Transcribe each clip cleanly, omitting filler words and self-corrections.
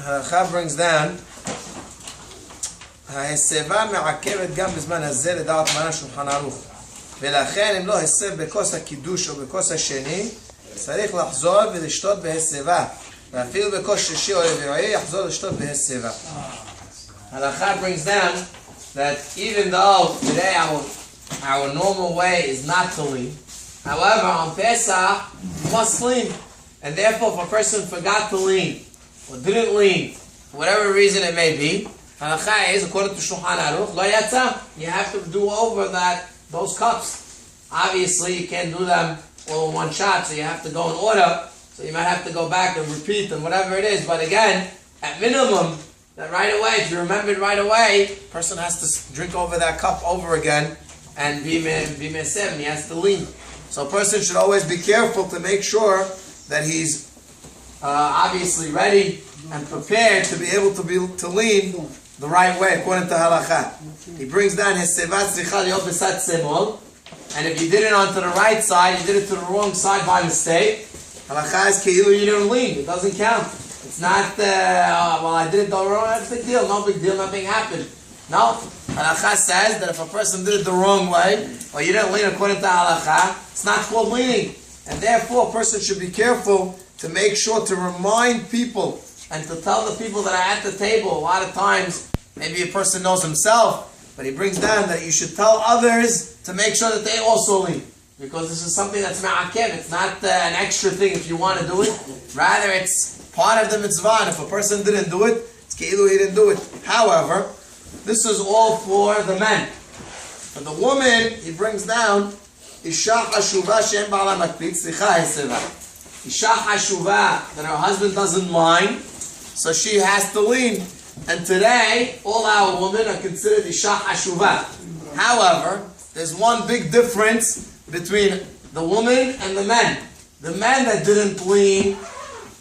Halacha brings down ההסבה מעכבת גם בזמן הזה לדעת מרן שולחן ערוך, ולכן אם לא הסב בכוס הקידוש או בכוס השני צריך לחזור ולשתות בהסבה, ואפילו בכוס שישי או רביעי יחזור לשתות בהסבה. Halacha brings down that even though today our normal way is not to lean, however on Pesach you must lean, and therefore if a person forgot to lean or didn't lean for whatever reason it may be, Halacha is, according to Shulchan Aruch, lo yatsa. You have to do over those cups. Obviously, you can't do them all in one shot, so you have to go in order. So you might have to go back and repeat and whatever it is. But again, at minimum, that right away, if you remembered right away, person has to drink over that cup over again and be mesem. He has to lean. So a person should always be careful to make sure that he's obviously ready and prepared to be able to lean the right way according to halacha. He brings down his sevat tzricha liot b'sat semol, and if you did it onto the right side, you did it to the wrong side by mistake, halacha is keilu you didn't lean. It doesn't count. It's not well I did it the wrong. That's a big deal. No big deal. Nothing happened. No. Halacha says that if a person did it the wrong way or you didn't lean according to halacha, it's not called leaning, and therefore a person should be careful to make sure to remind people and to tell the people that are at the table. A lot of times, maybe a person knows himself, but he brings down that you should tell others to make sure that they also lean. Because this is something that's ma'akev. It's not an extra thing if you want to do it. Rather, it's part of the mitzvah. And if a person didn't do it, it's keilu he didn't do it. However, this is all for the men. For the woman, he brings down Isha hashuva she'en ba'ala makpid tzricha heseva. Isha hashuva, that her husband doesn't mind, so she has to lean. And today, all our women are considered Isha hashuva. However, there's one big difference between the woman and the men. The men that didn't lean,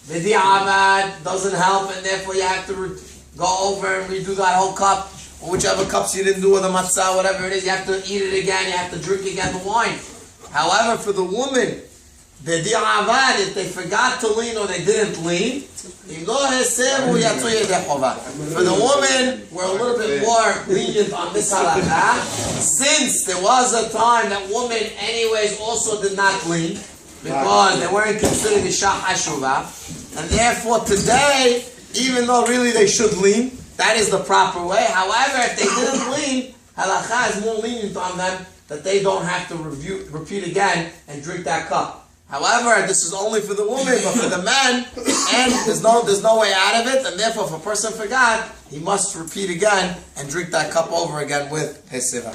the di'avad doesn't help, and therefore you have to go over and redo that whole cup, or whichever cups you didn't do, or the matza, whatever it is, you have to eat it again, you have to drink again the wine. However, for the woman, the di'avad, if they forgot to lean or they didn't lean, for the woman, we're a little bit more lenient on this halakha, since there was a time that women anyways also did not lean, because they weren't considered Isha hashuva, and therefore today, even though really they should lean, that is the proper way. However, if they didn't lean, halakha is more lenient on them, that they don't have to repeat again and drink that cup. However, this is only for the woman, but for the man, and there's no way out of it, and therefore if a person forgot, he must repeat again and drink that cup over again with his seva.